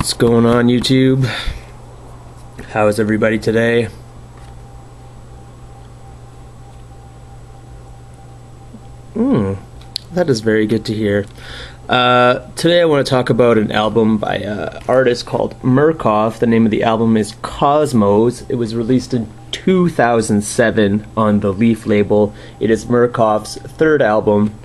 What's going on, YouTube? How is everybody today? That is very good to hear. Today I want to talk about an album by an artist called Murcof. The name of the album is Cosmos. It was released in 2007 on the Leaf label. It is Murcof's third album.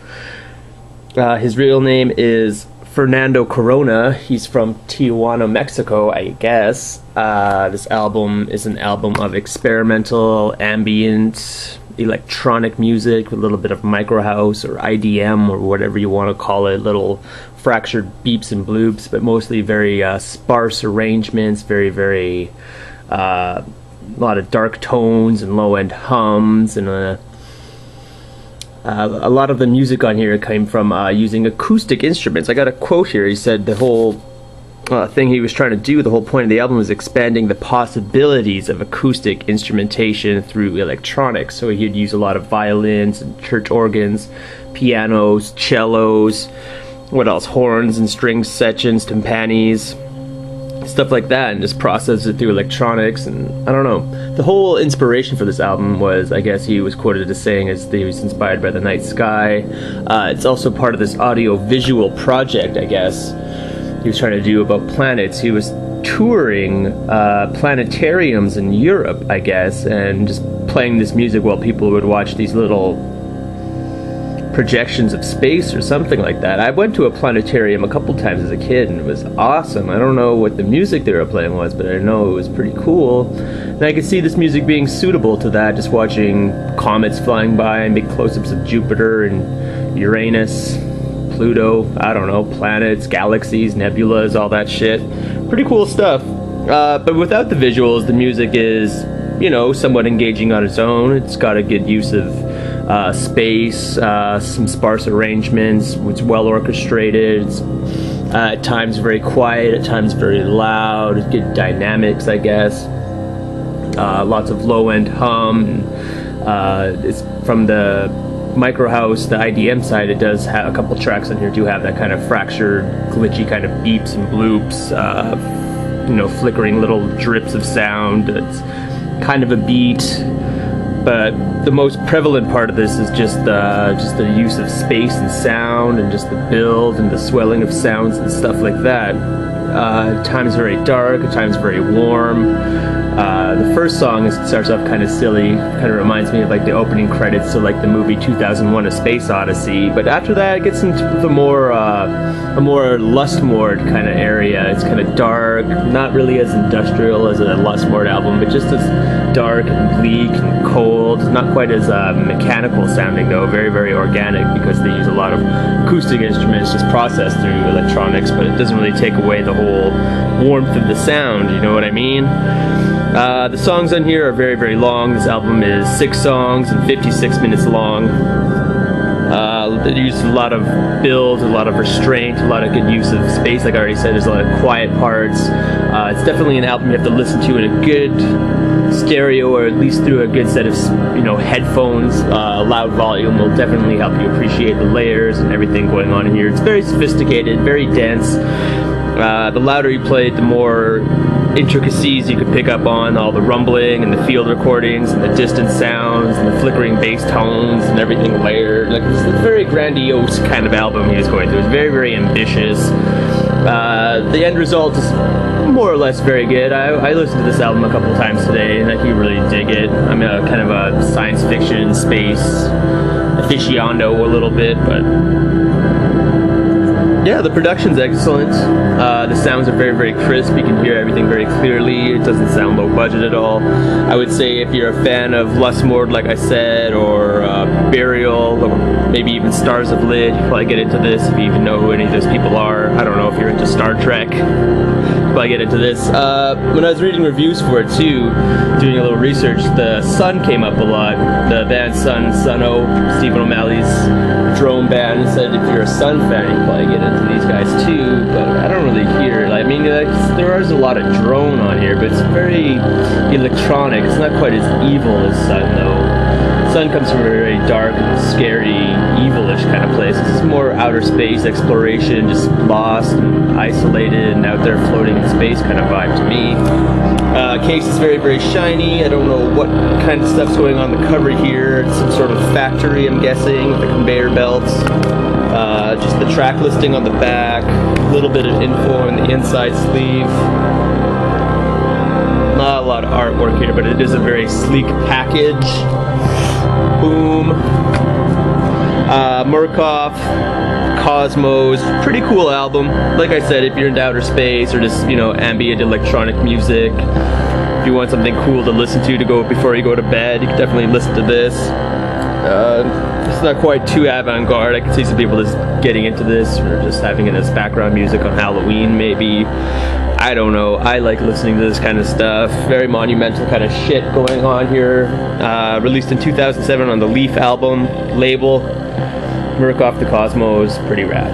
His real name is Fernando Corona. He's from Tijuana, Mexico, I guess. This album is an album of experimental, ambient, electronic music with a little bit of micro house or IDM or whatever you want to call it, little fractured beeps and bloops, but mostly very sparse arrangements, very a lot of dark tones and low-end hums, and a lot of the music on here came from using acoustic instruments. I got a quote here. He said the whole thing he was trying to do, the whole point of the album was expanding the possibilities of acoustic instrumentation through electronics. So he'd use a lot of violins and church organs, pianos, cellos, what else, horns and string sections, timpanis, stuff like that, and just process it through electronics. And I don't know, the whole inspiration for this album was, I guess he was quoted as saying, as he was inspired by the night sky. It's also part of this audio-visual project, I guess, he was trying to do about planets. He was touring planetariums in Europe, I guess, and just playing this music while people would watch these little projections of space or something like that. I went to a planetarium a couple times as a kid, and it was awesome. I don't know what the music they were playing was, but I know it was pretty cool. And I could see this music being suitable to that, just watching comets flying by and big close-ups of Jupiter and Uranus, Pluto, I don't know, planets, galaxies, nebulas, all that shit. Pretty cool stuff. But without the visuals, the music is, you know, somewhat engaging on its own. It's got a good use of space, some sparse arrangements. It's well orchestrated. It's at times very quiet, at times very loud. It's good dynamics, I guess. Lots of low-end hum. It's from the micro house, the IDM side. It does have a couple tracks on here do have that kind of fractured, glitchy kind of beeps and bloops, you know, flickering little drips of sound. It's kind of a beat, but the most prevalent part of this is just the use of space and sound, and just the build and the swelling of sounds and stuff like that. At times very dark, at times very warm. The first song starts off kind of silly, kind of reminds me of like the opening credits to like the movie 2001: A Space Odyssey. But after that, it gets into the more a more Lustmord kind of area. It's kind of dark, not really as industrial as a Lustmord album, but just as dark and bleak and cold. Not quite as mechanical sounding though. Very organic, because they use a lot of acoustic instruments just processed through electronics. But it doesn't really take away the whole warmth of the sound. You know what I mean? The songs on here are very long. This album is 6 songs and 56 minutes long. They use a lot of build, a lot of restraint, a lot of good use of space. Like I already said, there's a lot of quiet parts. It's definitely an album you have to listen to in a good stereo, or at least through a good set of, you know, headphones. Loud volume will definitely help you appreciate the layers and everything going on in here. It's very sophisticated, very dense. The louder you play it, the more intricacies you could pick up on, all the rumbling and the field recordings and the distant sounds and the flickering bass tones and everything layered. Like, it's a very grandiose kind of album he was going through. It's very ambitious. The end result is more or less very good. I listened to this album a couple times today, and I do really dig it. I'm a kind of a science fiction, space aficionado a little bit, but yeah, the production's excellent. The sounds are very crisp. You can hear everything very clearly. It doesn't sound low budget at all. I would say if you're a fan of Lustmord, like I said, or Burial, or maybe even Stars of Lid, you probably get into this if you even know who any of those people are. I don't know if you're into Star Trek. Probably get into this. When I was reading reviews for it too, doing a little research, the Sun came up a lot. The band Sun-O, Stephen O'Malley's drone band, said if you're a Sun fan, you probably get into these guys too. But I don't really hear. I mean, there is a lot of drone on here, but it's very electronic. It's not quite as evil as Sun though. sun comes from a very dark, scary, evilish kind of place. This is more outer space exploration, just lost and isolated and out there floating in space kind of vibe to me. Case is very, very shiny. I don't know what kind of stuff's going on the cover here. It's some sort of factory, I'm guessing, with the conveyor belts. Just the track listing on the back, a little bit of info on the inside sleeve. Not a lot of artwork here, but it is a very sleek package. Boom. Murcof, Cosmos, pretty cool album. Like I said, if you're into outer space or just, you know, ambient electronic music, if you want something cool to listen to go before you go to bed, you can definitely listen to this. It's not quite too avant-garde. I can see some people just getting into this or just having it as background music on Halloween maybe. I don't know. I like listening to this kind of stuff. Very monumental kind of shit going on here. Released in 2007 on the Leaf album label. Murcof the Cosmos, pretty rad.